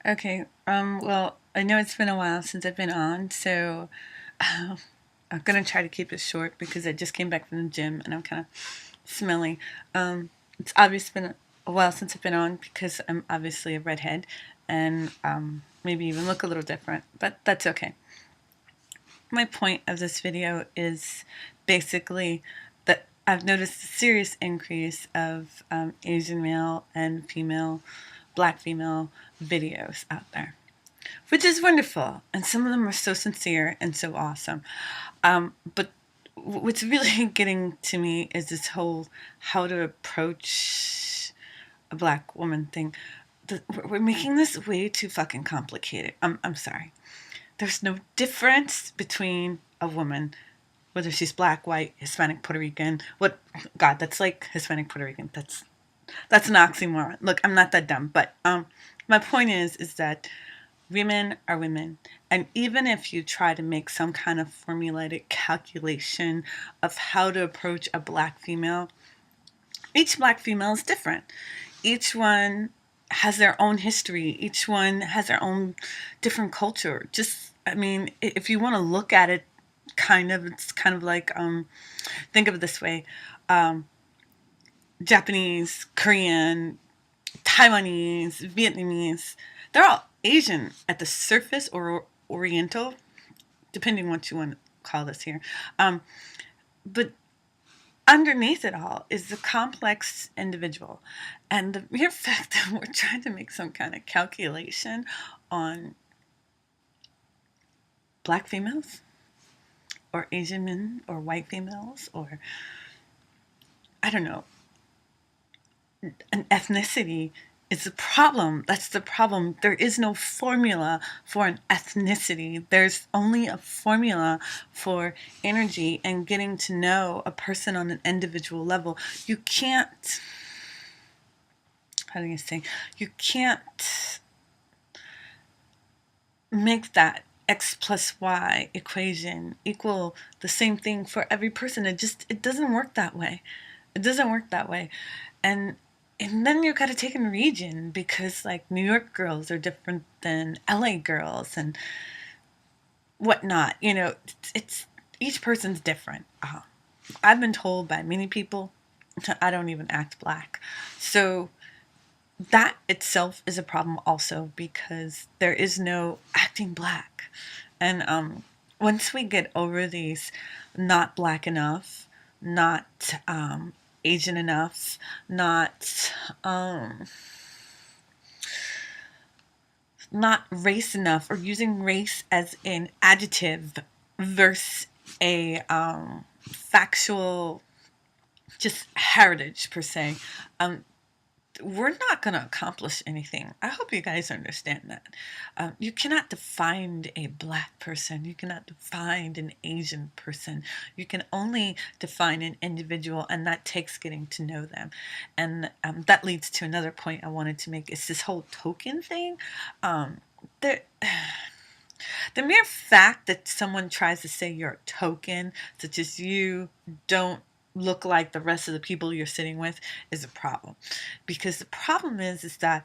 Okay. Well, I know it's been a while since I've been on, so uh, I'm gonna try to keep it short because I just came back from the gym and I'm kind of smelly. It's obviously been a while since I've been on because I'm obviously a redhead and maybe even look a little different, but that's okay. My point of this video is basically that I've noticed a serious increase of Asian male and female, black female videos out there, which is wonderful. And some of them are so sincere and so awesome. But what's really getting to me is this whole how to approach a black woman thing. We're making this way too fucking complicated. I'm sorry. There's no difference between a woman, whether she's black, white, Hispanic, Puerto Rican. What? God, that's like Hispanic, Puerto Rican. That's an oxymoron. Look, I'm not that dumb, but my point is that women are women. And even if you try to make some kind of formulated calculation of how to approach a black female, each black female is different. Each one has their own history. Each one has their own different culture. Just, I mean, if you want to look at it, it's kind of like, think of it this way. Um, Japanese, Korean, Taiwanese, Vietnamese, they're all Asian at the surface or Oriental, depending what you want to call this here. Um, but underneath it all is the complex individual. And the mere fact that we're trying to make some kind of calculation on black females or Asian men or white females or, I don't know, an ethnicity is the problem. That's the problem. There is no formula for an ethnicity. There's only a formula for energy and getting to know a person on an individual level. You can't, how do you say, you can't make that x plus y equation equal the same thing for every person. It doesn't work that way. It doesn't work that way. And and then you got to take in region because like New York girls are different than LA girls and whatnot. It's each person's different. I've been told by many people I don't even act black. So that itself is a problem also because there is no acting black. And once we get over these not black enough, not Asian enough, not not race enough, or using race as an adjective versus a factual just heritage per se, um, we're not going to accomplish anything. I hope you guys understand that. You cannot define a black person. You cannot define an Asian person. You can only define an individual, and that takes getting to know them. And that leads to another point I wanted to make. It's this whole token thing. There, the mere fact that someone tries to say you're a token, such as you don't look like the rest of the people you're sitting with, is a problem. Because the problem is that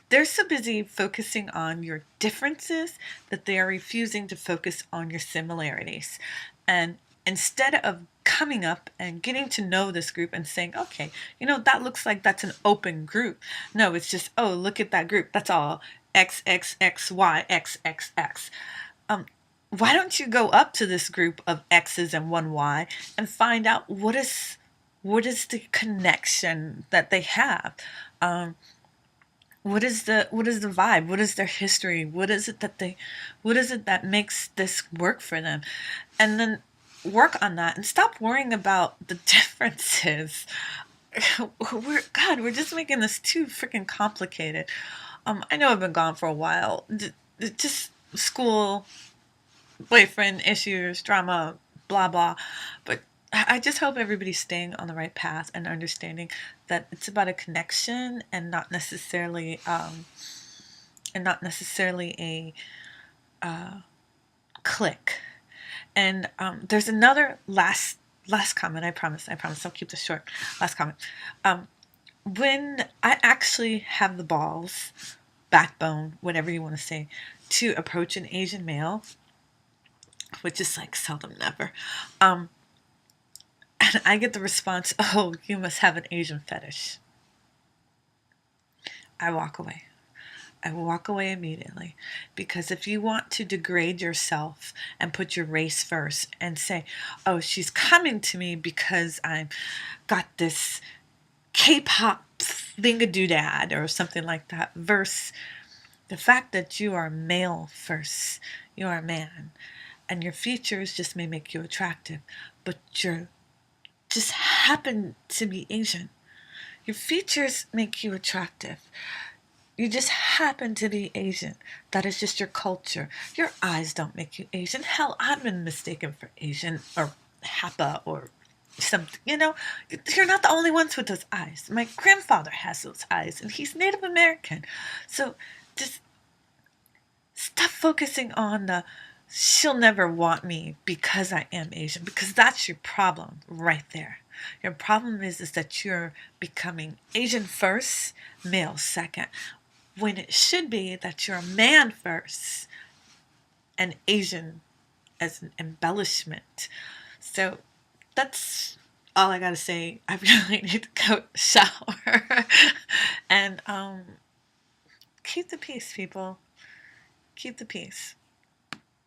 they're so busy focusing on your differences that they are refusing to focus on your similarities. And instead of coming up and getting to know this group and saying, okay, that looks like that's an open group. No, it's just, oh, look at that group. That's all X, X, X, Y, X, X, X. Why don't you go up to this group of X's and one Y and find out what is the connection that they have? What is the vibe? What is their history? What is it that makes this work for them? And then work on that and stop worrying about the differences. We're just making this too freaking complicated. I know I've been gone for a while. Just school, boyfriend issues, drama, blah blah. But I just hope everybody's staying on the right path and understanding that it's about a connection and not necessarily a click. And there's another last comment. I promise I'll keep this short. Last comment. When I actually have the balls backbone, whatever you want to say, to approach an Asian male, which is like seldom never. Um, and I get the response, "Oh, you must have an Asian fetish." I walk away. I walk away immediately, because if you want to degrade yourself and put your race first and say, "Oh, she's coming to me because I've got this K-pop thingadoodad," or something like that, versus the fact that you are male first, you are a man, and your features just may make you attractive, but you're just happen to be Asian. Your features make you attractive. You just happen to be Asian. That is just your culture. Your eyes don't make you Asian. Hell, I've been mistaken for Asian or Hapa or something. You're not the only ones with those eyes. My grandfather has those eyes, and he's Native American. So just stop focusing on the "she'll never want me because I am Asian," because that's your problem right there. Your problem is that you're becoming Asian first, male second, when it should be that you're a man first and Asian as an embellishment. So that's all I gotta say. I really need to go shower. And keep the peace, people. Keep the peace.